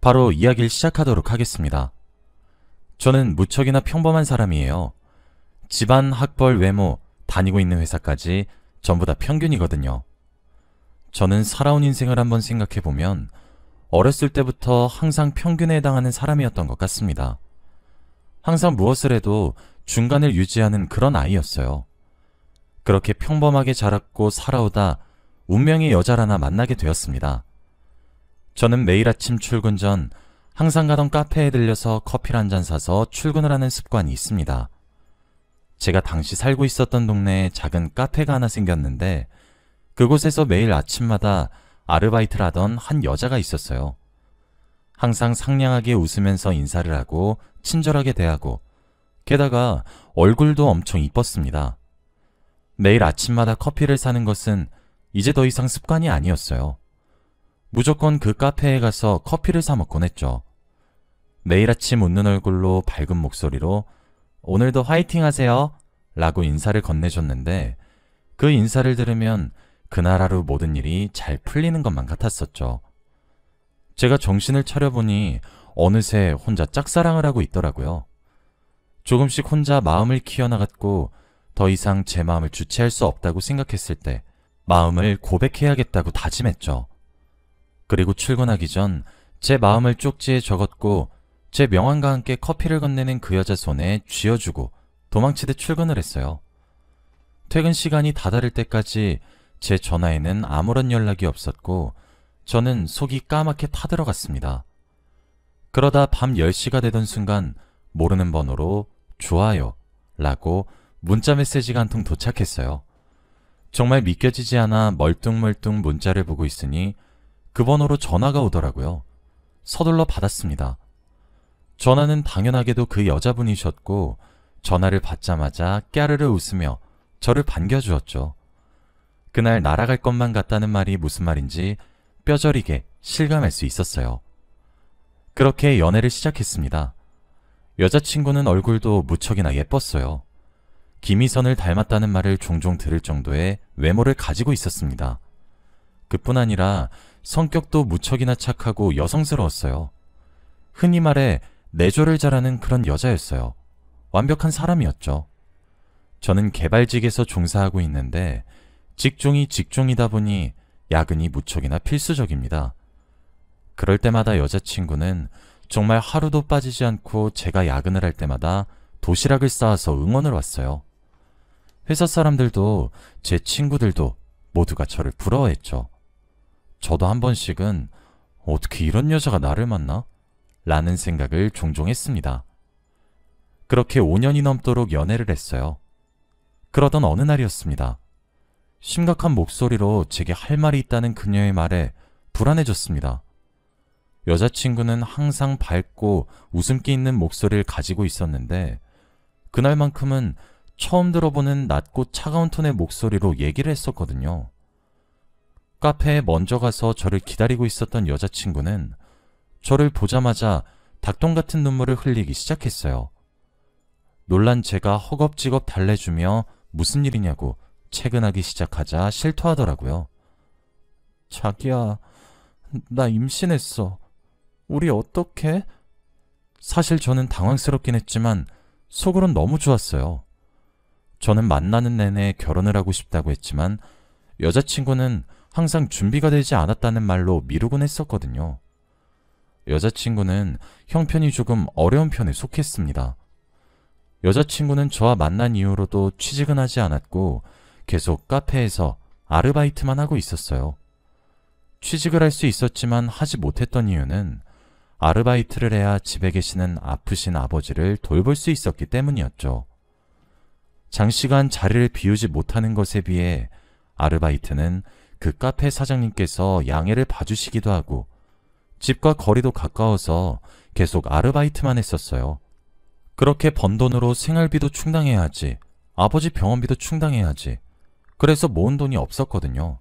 바로 이야기를 시작하도록 하겠습니다. 저는 무척이나 평범한 사람이에요. 집안, 학벌, 외모, 다니고 있는 회사까지 전부 다 평균이거든요. 저는 살아온 인생을 한번 생각해보면 어렸을 때부터 항상 평균에 해당하는 사람이었던 것 같습니다. 항상 무엇을 해도 중간을 유지하는 그런 아이였어요. 그렇게 평범하게 자랐고 살아오다 운명의 여자를 하나 만나게 되었습니다. 저는 매일 아침 출근 전 항상 가던 카페에 들려서 커피를 한 잔 사서 출근을 하는 습관이 있습니다. 제가 당시 살고 있었던 동네에 작은 카페가 하나 생겼는데 그곳에서 매일 아침마다 아르바이트를 하던 한 여자가 있었어요. 항상 상냥하게 웃으면서 인사를 하고 친절하게 대하고 게다가 얼굴도 엄청 이뻤습니다. 매일 아침마다 커피를 사는 것은 이제 더 이상 습관이 아니었어요. 무조건 그 카페에 가서 커피를 사 먹곤 했죠. 매일 아침 웃는 얼굴로 밝은 목소리로 오늘도 화이팅 하세요 라고 인사를 건네줬는데 그 인사를 들으면 그날 하루 모든 일이 잘 풀리는 것만 같았었죠. 제가 정신을 차려보니 어느새 혼자 짝사랑을 하고 있더라고요. 조금씩 혼자 마음을 키워나갔고 더 이상 제 마음을 주체할 수 없다고 생각했을 때 마음을 고백해야겠다고 다짐했죠. 그리고 출근하기 전 제 마음을 쪽지에 적었고 제 명함과 함께 커피를 건네는 그 여자 손에 쥐어주고 도망치듯 출근을 했어요. 퇴근 시간이 다다를 때까지 제 전화에는 아무런 연락이 없었고 저는 속이 까맣게 타들어갔습니다. 그러다 밤 10시가 되던 순간 모르는 번호로 좋아요 라고 문자 메시지가 한 통 도착했어요. 정말 믿겨지지 않아 멀뚱멀뚱 문자를 보고 있으니 그 번호로 전화가 오더라고요. 서둘러 받았습니다. 전화는 당연하게도 그 여자분이셨고 전화를 받자마자 깨르르 웃으며 저를 반겨주었죠. 그날 날아갈 것만 같다는 말이 무슨 말인지 뼈저리게 실감할 수 있었어요. 그렇게 연애를 시작했습니다. 여자친구는 얼굴도 무척이나 예뻤어요. 김희선을 닮았다는 말을 종종 들을 정도의 외모를 가지고 있었습니다. 그뿐 아니라 성격도 무척이나 착하고 여성스러웠어요. 흔히 말해 내조를 잘하는 그런 여자였어요. 완벽한 사람이었죠. 저는 개발직에서 종사하고 있는데 직종이 직종이다 보니 야근이 무척이나 필수적입니다. 그럴 때마다 여자친구는 정말 하루도 빠지지 않고 제가 야근을 할 때마다 도시락을 싸와서 응원을 왔어요. 회사 사람들도 제 친구들도 모두가 저를 부러워했죠. 저도 한 번씩은 어떻게 이런 여자가 나를 만나? 라는 생각을 종종 했습니다. 그렇게 5년이 넘도록 연애를 했어요. 그러던 어느 날이었습니다. 심각한 목소리로 제게 할 말이 있다는 그녀의 말에 불안해졌습니다. 여자친구는 항상 밝고 웃음기 있는 목소리를 가지고 있었는데 그날만큼은 처음 들어보는 낮고 차가운 톤의 목소리로 얘기를 했었거든요. 카페에 먼저 가서 저를 기다리고 있었던 여자친구는 저를 보자마자 닭똥 같은 눈물을 흘리기 시작했어요. 놀란 제가 허겁지겁 달래주며 무슨 일이냐고 채근하기 시작하자 실토하더라고요. 자기야, 나 임신했어. 우리 어떡해? 사실 저는 당황스럽긴 했지만 속으론 너무 좋았어요. 저는 만나는 내내 결혼을 하고 싶다고 했지만 여자친구는 항상 준비가 되지 않았다는 말로 미루곤 했었거든요. 여자친구는 형편이 조금 어려운 편에 속했습니다. 여자친구는 저와 만난 이후로도 취직은 하지 않았고 계속 카페에서 아르바이트만 하고 있었어요. 취직을 할 수 있었지만 하지 못했던 이유는 아르바이트를 해야 집에 계시는 아프신 아버지를 돌볼 수 있었기 때문이었죠. 장시간 자리를 비우지 못하는 것에 비해 아르바이트는 그 카페 사장님께서 양해를 봐주시기도 하고 집과 거리도 가까워서 계속 아르바이트만 했었어요. 그렇게 번 돈으로 생활비도 충당해야 하지, 아버지 병원비도 충당해야 하지. 그래서 모은 돈이 없었거든요.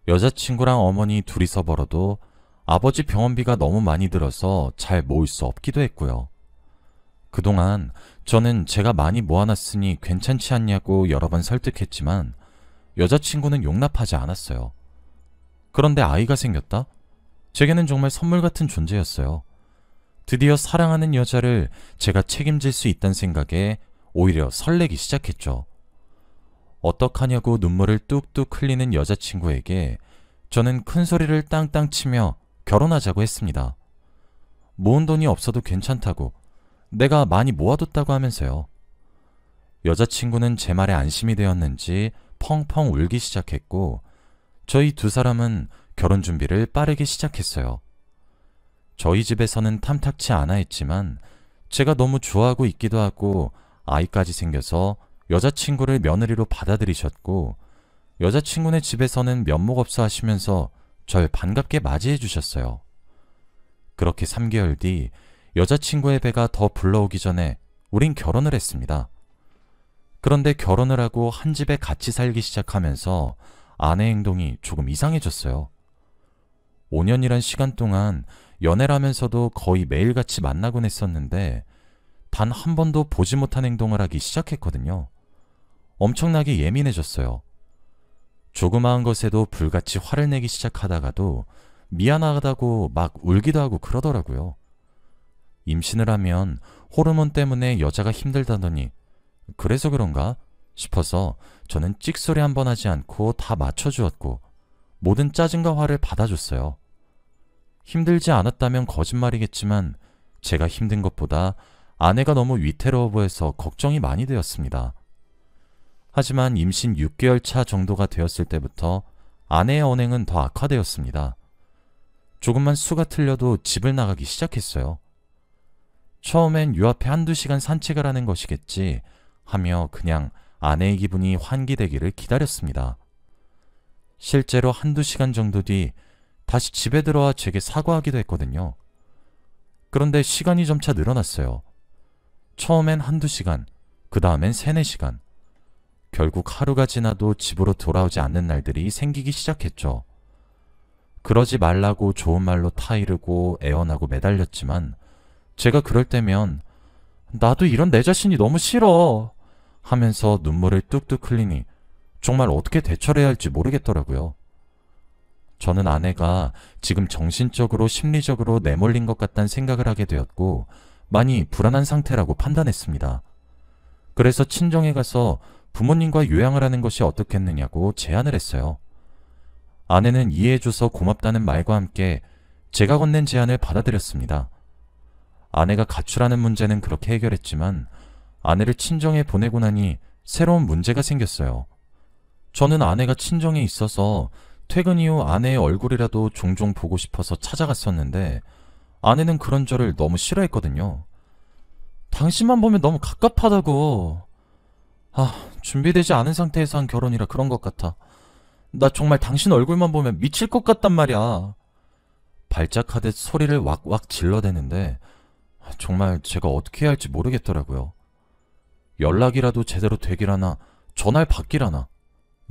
여자친구랑 어머니 둘이서 벌어도 아버지 병원비가 너무 많이 들어서 잘 모을 수 없기도 했고요. 그동안 저는 제가 많이 모아놨으니 괜찮지 않냐고 여러 번 설득했지만 여자친구는 용납하지 않았어요. 그런데 아이가 생겼다? 제게는 정말 선물 같은 존재였어요. 드디어 사랑하는 여자를 제가 책임질 수 있다는 생각에 오히려 설레기 시작했죠. 어떡하냐고 눈물을 뚝뚝 흘리는 여자친구에게 저는 큰 소리를 땅땅 치며 결혼하자고 했습니다. 모은 돈이 없어도 괜찮다고, 내가 많이 모아뒀다고 하면서요. 여자친구는 제 말에 안심이 되었는지 펑펑 울기 시작했고, 저희 두 사람은 결혼 준비를 빠르게 시작했어요. 저희 집에서는 탐탁치 않아 했지만 제가 너무 좋아하고 있기도 하고 아이까지 생겨서 여자친구를 며느리로 받아들이셨고, 여자친구네 집에서는 면목 없어 하시면서 절 반갑게 맞이해 주셨어요. 그렇게 3개월 뒤 여자친구의 배가 더 불러오기 전에 우린 결혼을 했습니다. 그런데 결혼을 하고 한 집에 같이 살기 시작하면서 아내 행동이 조금 이상해졌어요. 5년이란 시간 동안 연애를 하면서도 거의 매일같이 만나곤 했었는데 단 한 번도 보지 못한 행동을 하기 시작했거든요. 엄청나게 예민해졌어요. 조그마한 것에도 불같이 화를 내기 시작하다가도 미안하다고 막 울기도 하고 그러더라고요. 임신을 하면 호르몬 때문에 여자가 힘들다더니 그래서 그런가 싶어서 저는 찍소리 한 번 하지 않고 다 맞춰주었고 모든 짜증과 화를 받아줬어요. 힘들지 않았다면 거짓말이겠지만 제가 힘든 것보다 아내가 너무 위태로워 보여서 걱정이 많이 되었습니다. 하지만 임신 6개월 차 정도가 되었을 때부터 아내의 언행은 더 악화되었습니다. 조금만 수가 틀려도 집을 나가기 시작했어요. 처음엔 요 앞에 한두 시간 산책을 하는 것이겠지 하며 그냥 아내의 기분이 환기되기를 기다렸습니다. 실제로 한두 시간 정도 뒤 다시 집에 들어와 제게 사과하기도 했거든요. 그런데 시간이 점차 늘어났어요. 처음엔 한두 시간, 그 다음엔 3-4시간. 결국 하루가 지나도 집으로 돌아오지 않는 날들이 생기기 시작했죠. 그러지 말라고 좋은 말로 타이르고 애원하고 매달렸지만 제가 그럴 때면 나도 이런 내 자신이 너무 싫어 하면서 눈물을 뚝뚝 흘리니 정말 어떻게 대처를 해야 할지 모르겠더라고요. 저는 아내가 지금 정신적으로 심리적으로 내몰린 것 같다는 생각을 하게 되었고 많이 불안한 상태라고 판단했습니다. 그래서 친정에 가서 부모님과 요양을 하는 것이 어떻겠느냐고 제안을 했어요. 아내는 이해해줘서 고맙다는 말과 함께 제가 건넨 제안을 받아들였습니다. 아내가 가출하는 문제는 그렇게 해결했지만 아내를 친정에 보내고 나니 새로운 문제가 생겼어요. 저는 아내가 친정에 있어서 퇴근 이후 아내의 얼굴이라도 종종 보고 싶어서 찾아갔었는데 아내는 그런 저를 너무 싫어했거든요. 당신만 보면 너무 갑갑하다고. 준비되지 않은 상태에서 한 결혼이라 그런 것 같아. 나 정말 당신 얼굴만 보면 미칠 것 같단 말이야. 발작하듯 소리를 왁왁 질러대는데 정말 제가 어떻게 해야 할지 모르겠더라고요. 연락이라도 제대로 되기라나 전화를 받기라나.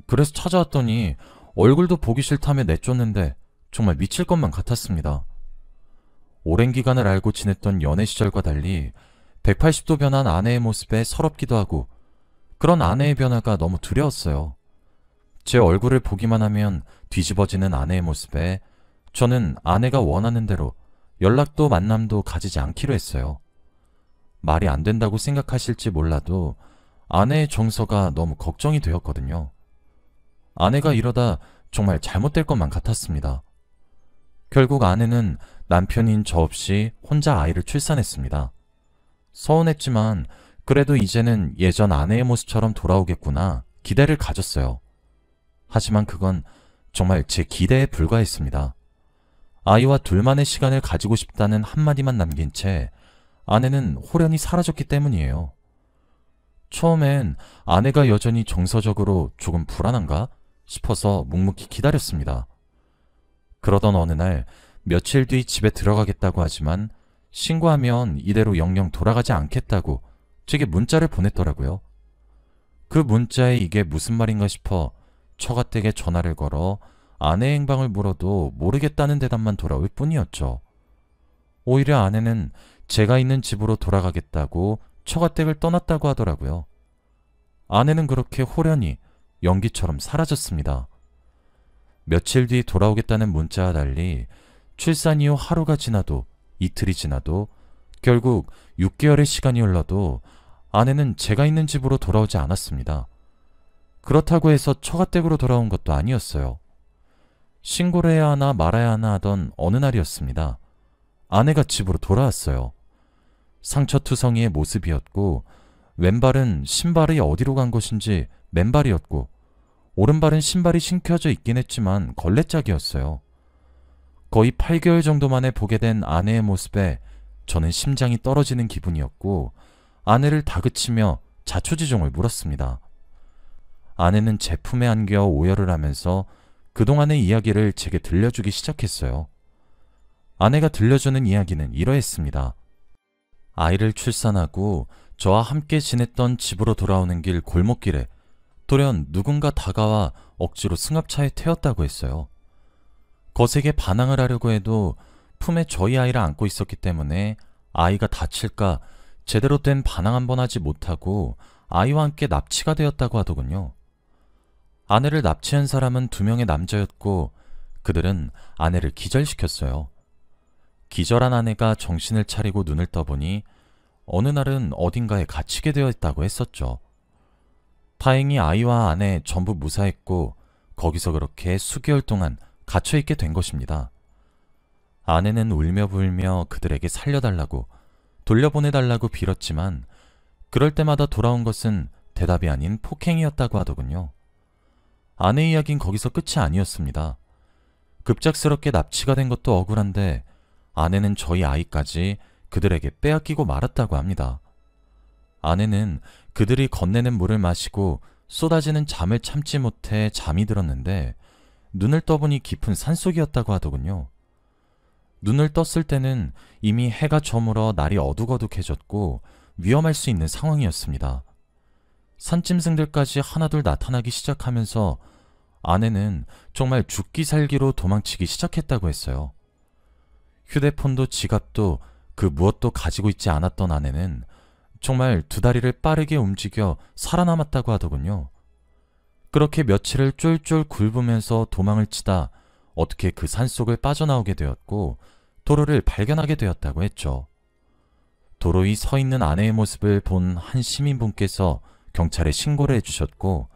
그래서 찾아왔더니 얼굴도 보기 싫다며 내쫓는데 정말 미칠 것만 같았습니다. 오랜 기간을 알고 지냈던 연애 시절과 달리 180도 변한 아내의 모습에 서럽기도 하고 그런 아내의 변화가 너무 두려웠어요. 제 얼굴을 보기만 하면 뒤집어지는 아내의 모습에 저는 아내가 원하는 대로 연락도 만남도 가지지 않기로 했어요. 말이 안 된다고 생각하실지 몰라도 아내의 정서가 너무 걱정이 되었거든요. 아내가 이러다 정말 잘못될 것만 같았습니다. 결국 아내는 남편인 저 없이 혼자 아이를 출산했습니다. 서운했지만 그래도 이제는 예전 아내의 모습처럼 돌아오겠구나 기대를 가졌어요. 하지만 그건 정말 제 기대에 불과했습니다. 아이와 둘만의 시간을 가지고 싶다는 한마디만 남긴 채 아내는 호련히 사라졌기 때문이에요. 처음엔 아내가 여전히 정서적으로 조금 불안한가 싶어서 묵묵히 기다렸습니다. 그러던 어느 날 며칠 뒤 집에 들어가겠다고 하지만 신고하면 이대로 영영 돌아가지 않겠다고 제게 문자를 보냈더라고요. 그 문자에 이게 무슨 말인가 싶어 처가댁에 전화를 걸어 아내의 행방을 물어도 모르겠다는 대답만 돌아올 뿐이었죠. 오히려 아내는 제가 있는 집으로 돌아가겠다고 처가댁을 떠났다고 하더라고요. 아내는 그렇게 호련히 연기처럼 사라졌습니다. 며칠 뒤 돌아오겠다는 문자와 달리 출산 이후 하루가 지나도 이틀이 지나도 결국 6개월의 시간이 흘러도 아내는 제가 있는 집으로 돌아오지 않았습니다. 그렇다고 해서 처가댁으로 돌아온 것도 아니었어요. 신고를 해야 하나 말아야 하나 하던 어느 날이었습니다. 아내가 집으로 돌아왔어요. 상처투성이의 모습이었고 왼발은 신발이 어디로 간 것인지 맨발이었고 오른발은 신발이 신겨져 있긴 했지만 걸레짝이었어요. 거의 8개월 정도 만에 보게 된 아내의 모습에 저는 심장이 떨어지는 기분이었고 아내를 다그치며 자초지종을 물었습니다. 아내는 제 품에 안겨 오열을 하면서 그동안의 이야기를 제게 들려주기 시작했어요. 아내가 들려주는 이야기는 이러했습니다. 아이를 출산하고 저와 함께 지냈던 집으로 돌아오는 길 골목길에 돌연 누군가 다가와 억지로 승합차에 태웠다고 했어요. 거세게 반항을 하려고 해도 품에 저희 아이를 안고 있었기 때문에 아이가 다칠까 제대로 된 반항 한 번 하지 못하고 아이와 함께 납치가 되었다고 하더군요. 아내를 납치한 사람은 2명의 남자였고 그들은 아내를 기절시켰어요. 기절한 아내가 정신을 차리고 눈을 떠보니 어느 날은 어딘가에 갇히게 되어 있다고 했었죠. 다행히 아이와 아내 전부 무사했고 거기서 그렇게 수개월 동안 갇혀있게 된 것입니다. 아내는 울며 불며 그들에게 살려달라고 돌려보내달라고 빌었지만 그럴 때마다 돌아온 것은 대답이 아닌 폭행이었다고 하더군요. 아내 이야기는 거기서 끝이 아니었습니다. 급작스럽게 납치가 된 것도 억울한데 아내는 저희 아이까지 그들에게 빼앗기고 말았다고 합니다. 아내는 그들이 건네는 물을 마시고 쏟아지는 잠을 참지 못해 잠이 들었는데 눈을 떠보니 깊은 산속이었다고 하더군요. 눈을 떴을 때는 이미 해가 저물어 날이 어둑어둑해졌고 위험할 수 있는 상황이었습니다. 산짐승들까지 하나둘 나타나기 시작하면서 아내는 정말 죽기 살기로 도망치기 시작했다고 했어요. 휴대폰도 지갑도 그 무엇도 가지고 있지 않았던 아내는 정말 2다리를 빠르게 움직여 살아남았다고 하더군요. 그렇게 며칠을 쫄쫄 굴으면서 도망을 치다 어떻게 그 산속을 빠져나오게 되었고 도로를 발견하게 되었다고 했죠. 도로 위 서 있는 아내의 모습을 본 한 시민분께서 경찰에 신고를 해주셨고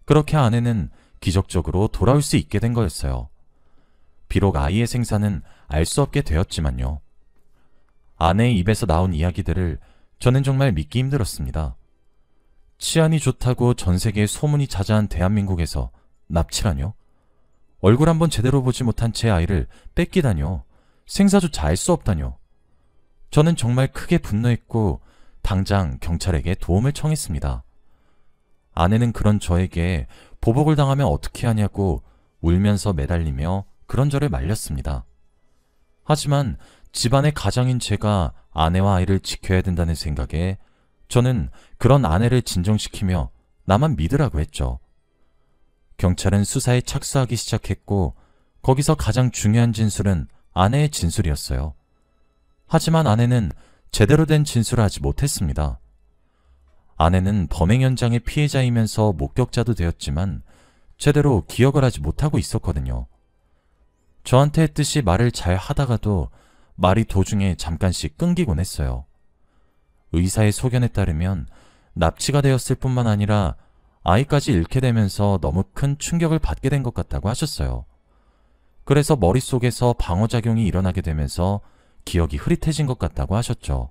그렇게 아내는 기적적으로 돌아올 수 있게 된 거였어요. 비록 아이의 생사는 알 수 없게 되었지만요. 아내의 입에서 나온 이야기들을 저는 정말 믿기 힘들었습니다. 치안이 좋다고 전 세계에 소문이 자자한 대한민국에서 납치라뇨? 얼굴 한번 제대로 보지 못한 제 아이를 뺏기다뇨? 생사조차 알 수 없다뇨? 저는 정말 크게 분노했고 당장 경찰에게 도움을 청했습니다. 아내는 그런 저에게 보복을 당하면 어떻게 하냐고 울면서 매달리며 그런저를 말렸습니다. 하지만 집안의 가장인 제가 아내와 아이를 지켜야 된다는 생각에 저는 그런 아내를 진정시키며 나만 믿으라고 했죠. 경찰은 수사에 착수하기 시작했고 거기서 가장 중요한 진술은 아내의 진술이었어요. 하지만 아내는 제대로 된 진술을 하지 못했습니다. 아내는 범행 현장의 피해자이면서 목격자도 되었지만 제대로 기억을 하지 못하고 있었거든요. 저한테 했듯이 말을 잘 하다가도 말이 도중에 잠깐씩 끊기곤 했어요. 의사의 소견에 따르면 납치가 되었을 뿐만 아니라 아이까지 잃게 되면서 너무 큰 충격을 받게 된 것 같다고 하셨어요. 그래서 머릿속에서 방어작용이 일어나게 되면서 기억이 흐릿해진 것 같다고 하셨죠.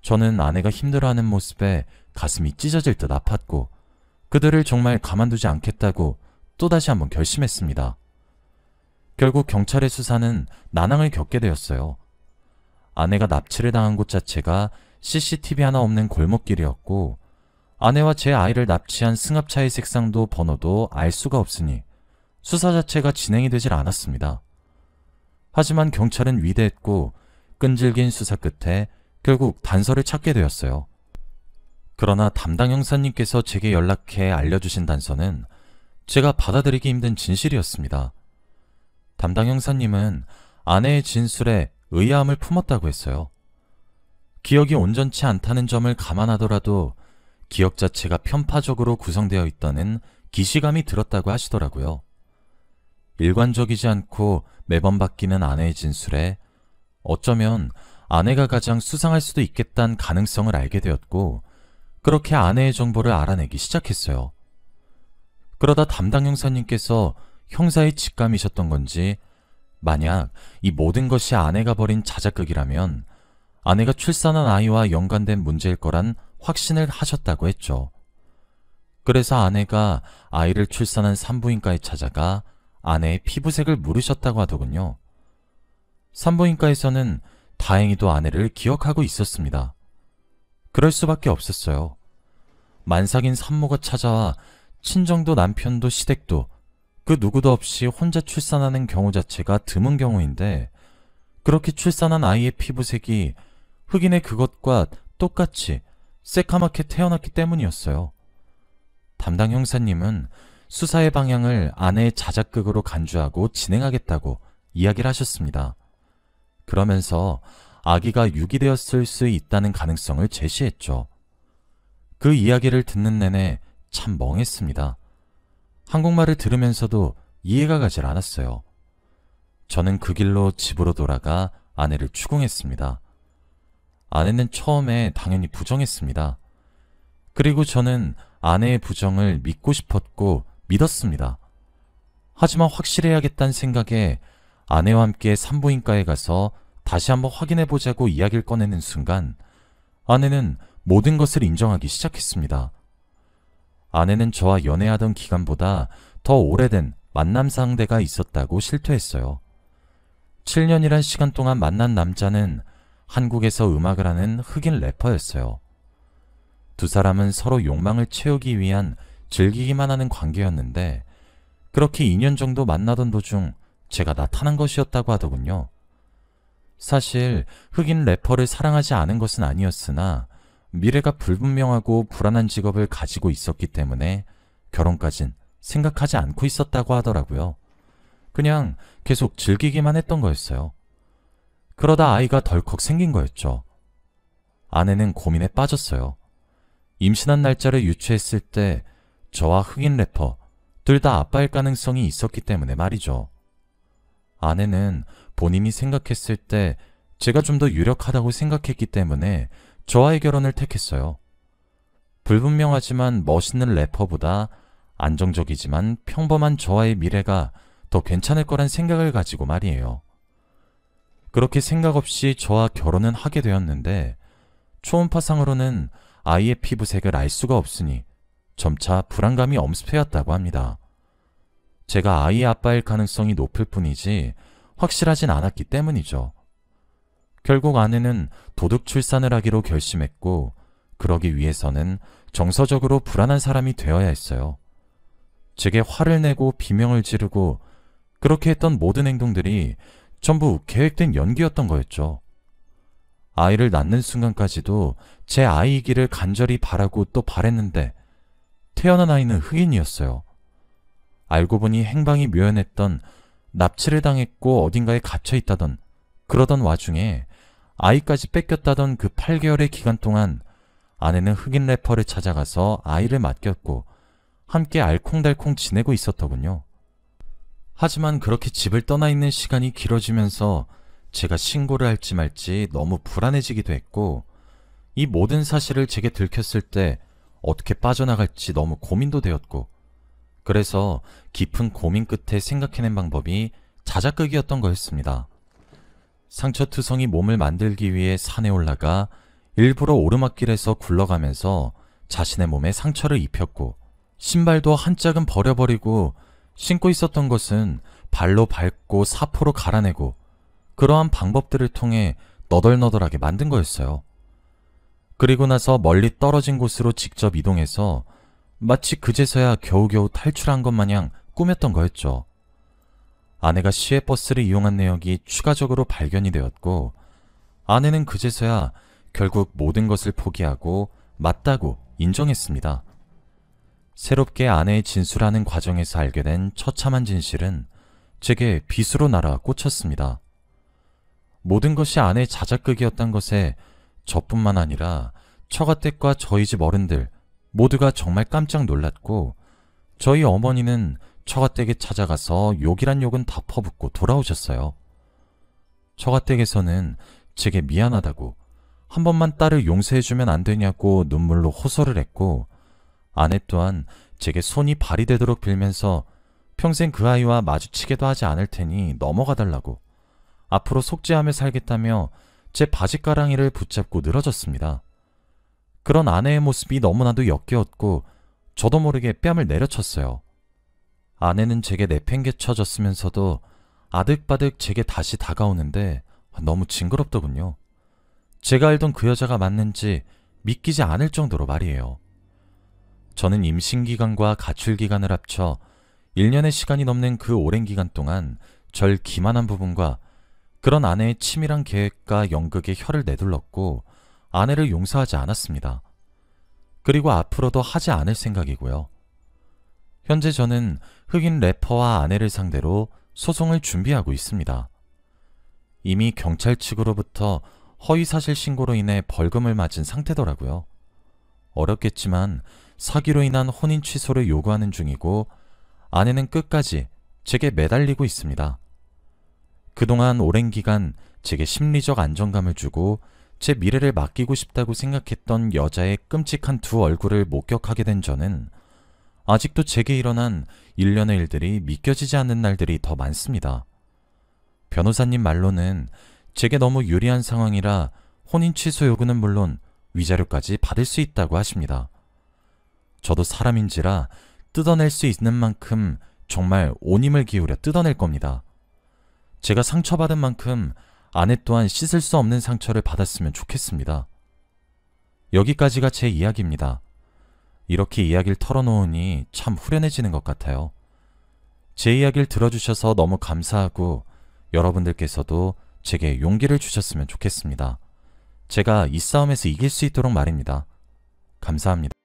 저는 아내가 힘들어하는 모습에 가슴이 찢어질 듯 아팠고 그들을 정말 가만두지 않겠다고 또다시 한번 결심했습니다. 결국 경찰의 수사는 난항을 겪게 되었어요. 아내가 납치를 당한 곳 자체가 CCTV 하나 없는 골목길이었고 아내와 제 아이를 납치한 승합차의 색상도 번호도 알 수가 없으니 수사 자체가 진행이 되질 않았습니다. 하지만 경찰은 위대했고 끈질긴 수사 끝에 결국 단서를 찾게 되었어요. 그러나 담당 형사님께서 제게 연락해 알려주신 단서는 제가 받아들이기 힘든 진실이었습니다. 담당 형사님은 아내의 진술에 의아함을 품었다고 했어요. 기억이 온전치 않다는 점을 감안하더라도 기억 자체가 편파적으로 구성되어 있다는 기시감이 들었다고 하시더라고요. 일관적이지 않고 매번 바뀌는 아내의 진술에 어쩌면 아내가 가장 수상할 수도 있겠다는 가능성을 알게 되었고, 그렇게 아내의 정보를 알아내기 시작했어요. 그러다 담당 형사님께서 형사의 직감이셨던 건지, 만약 이 모든 것이 아내가 벌인 자작극이라면 아내가 출산한 아이와 연관된 문제일 거란 확신을 하셨다고 했죠. 그래서 아내가 아이를 출산한 산부인과에 찾아가 아내의 피부색을 물으셨다고 하더군요. 산부인과에서는 다행히도 아내를 기억하고 있었습니다. 그럴 수밖에 없었어요. 만삭인 산모가 찾아와 친정도 남편도 시댁도 그 누구도 없이 혼자 출산하는 경우 자체가 드문 경우인데, 그렇게 출산한 아이의 피부색이 흑인의 그것과 똑같이 새까맣게 태어났기 때문이었어요. 담당 형사님은 수사의 방향을 아내의 자작극으로 간주하고 진행하겠다고 이야기를 하셨습니다. 그러면서 아기가 유기되었을 수 있다는 가능성을 제시했죠. 그 이야기를 듣는 내내 참 멍했습니다. 한국말을 들으면서도 이해가 가질 않았어요. 저는 그 길로 집으로 돌아가 아내를 추궁했습니다. 아내는 처음에 당연히 부정했습니다. 그리고 저는 아내의 부정을 믿고 싶었고 믿었습니다. 하지만 확실해야겠다는 생각에 아내와 함께 산부인과에 가서 다시 한번 확인해보자고 이야기를 꺼내는 순간 아내는 모든 것을 인정하기 시작했습니다. 아내는 저와 연애하던 기간보다 더 오래된 만남 상대가 있었다고 실토했어요. 7년이란 시간 동안 만난 남자는 한국에서 음악을 하는 흑인 래퍼였어요. 두 사람은 서로 욕망을 채우기 위한 즐기기만 하는 관계였는데, 그렇게 2년 정도 만나던 도중 제가 나타난 것이었다고 하더군요. 사실 흑인 래퍼를 사랑하지 않은 것은 아니었으나 미래가 불분명하고 불안한 직업을 가지고 있었기 때문에 결혼까진 생각하지 않고 있었다고 하더라고요. 그냥 계속 즐기기만 했던 거였어요. 그러다 아이가 덜컥 생긴 거였죠. 아내는 고민에 빠졌어요. 임신한 날짜를 유추했을 때 저와 흑인 래퍼 둘 다 아빠일 가능성이 있었기 때문에 말이죠. 아내는 본인이 생각했을 때 제가 좀 더 유력하다고 생각했기 때문에 저와의 결혼을 택했어요. 불분명하지만 멋있는 래퍼보다 안정적이지만 평범한 저와의 미래가 더 괜찮을 거란 생각을 가지고 말이에요. 그렇게 생각 없이 저와 결혼은 하게 되었는데, 초음파상으로는 아이의 피부색을 알 수가 없으니 점차 불안감이 엄습해왔다고 합니다. 제가 아이의 아빠일 가능성이 높을 뿐이지 확실하진 않았기 때문이죠. 결국 아내는 도둑 출산을 하기로 결심했고, 그러기 위해서는 정서적으로 불안한 사람이 되어야 했어요. 제게 화를 내고 비명을 지르고 그렇게 했던 모든 행동들이 전부 계획된 연기였던 거였죠. 아이를 낳는 순간까지도 제 아이이기를 간절히 바라고 또 바랬는데 태어난 아이는 흑인이었어요. 알고 보니 행방이 묘연했던, 납치를 당했고 어딘가에 갇혀있다던, 그러던 와중에 아이까지 뺏겼다던 그 8개월의 기간 동안 아내는 흑인 래퍼를 찾아가서 아이를 맡겼고 함께 알콩달콩 지내고 있었더군요. 하지만 그렇게 집을 떠나 있는 시간이 길어지면서 제가 신고를 할지 말지 너무 불안해지기도 했고, 이 모든 사실을 제게 들켰을 때 어떻게 빠져나갈지 너무 고민도 되었고, 그래서 깊은 고민 끝에 생각해낸 방법이 자작극이었던 거였습니다. 상처투성이 몸을 만들기 위해 산에 올라가 일부러 오르막길에서 굴러가면서 자신의 몸에 상처를 입혔고, 신발도 한 짝은 버려버리고 신고 있었던 것은 발로 밟고 사포로 갈아내고, 그러한 방법들을 통해 너덜너덜하게 만든 거였어요. 그리고 나서 멀리 떨어진 곳으로 직접 이동해서 마치 그제서야 겨우겨우 탈출한 것 마냥 꾸몄던 거였죠. 아내가 시외버스를 이용한 내역이 추가적으로 발견이 되었고, 아내는 그제서야 결국 모든 것을 포기하고 맞다고 인정했습니다. 새롭게 아내의 진술하는 과정에서 알게 된 처참한 진실은 제게 빗으로 날아 꽂혔습니다. 모든 것이 아내의 자작극이었던 것에 저뿐만 아니라 처가댁과 저희 집 어른들 모두가 정말 깜짝 놀랐고, 저희 어머니는 처가댁에 찾아가서 욕이란 욕은 다 퍼붓고 돌아오셨어요. 처가댁에서는 제게 미안하다고 한 번만 딸을 용서해주면 안 되냐고 눈물로 호소를 했고, 아내 또한 제게 손이 발이 되도록 빌면서 평생 그 아이와 마주치게도 하지 않을 테니 넘어가 달라고, 앞으로 속죄하며 살겠다며 제 바지가랑이를 붙잡고 늘어졌습니다. 그런 아내의 모습이 너무나도 역겨웠고 저도 모르게 뺨을 내려쳤어요. 아내는 제게 내팽개쳐졌으면서도 아득바득 제게 다시 다가오는데 너무 징그럽더군요. 제가 알던 그 여자가 맞는지 믿기지 않을 정도로 말이에요. 저는 임신기간과 가출기간을 합쳐 1년의 시간이 넘는 그 오랜 기간 동안 절 기만한 부분과 그런 아내의 치밀한 계획과 연극에 혀를 내둘렀고 아내를 용서하지 않았습니다. 그리고 앞으로도 하지 않을 생각이고요. 현재 저는 흑인 래퍼와 아내를 상대로 소송을 준비하고 있습니다. 이미 경찰 측으로부터 허위사실 신고로 인해 벌금을 맞은 상태더라고요. 어렵겠지만 사기로 인한 혼인 취소를 요구하는 중이고 아내는 끝까지 제게 매달리고 있습니다. 그동안 오랜 기간 제게 심리적 안정감을 주고 제 미래를 맡기고 싶다고 생각했던 여자의 끔찍한 두 얼굴을 목격하게 된 저는 아직도 제게 일어난 일련의 일들이 믿겨지지 않는 날들이 더 많습니다. 변호사님 말로는 제게 너무 유리한 상황이라 혼인 취소 요구는 물론 위자료까지 받을 수 있다고 하십니다. 저도 사람인지라 뜯어낼 수 있는 만큼 정말 온 힘을 기울여 뜯어낼 겁니다. 제가 상처받은 만큼 아내 또한 씻을 수 없는 상처를 받았으면 좋겠습니다. 여기까지가 제 이야기입니다. 이렇게 이야기를 털어놓으니 참 후련해지는 것 같아요. 제 이야기를 들어주셔서 너무 감사하고 여러분들께서도 제게 용기를 주셨으면 좋겠습니다. 제가 이 싸움에서 이길 수 있도록 말입니다. 감사합니다.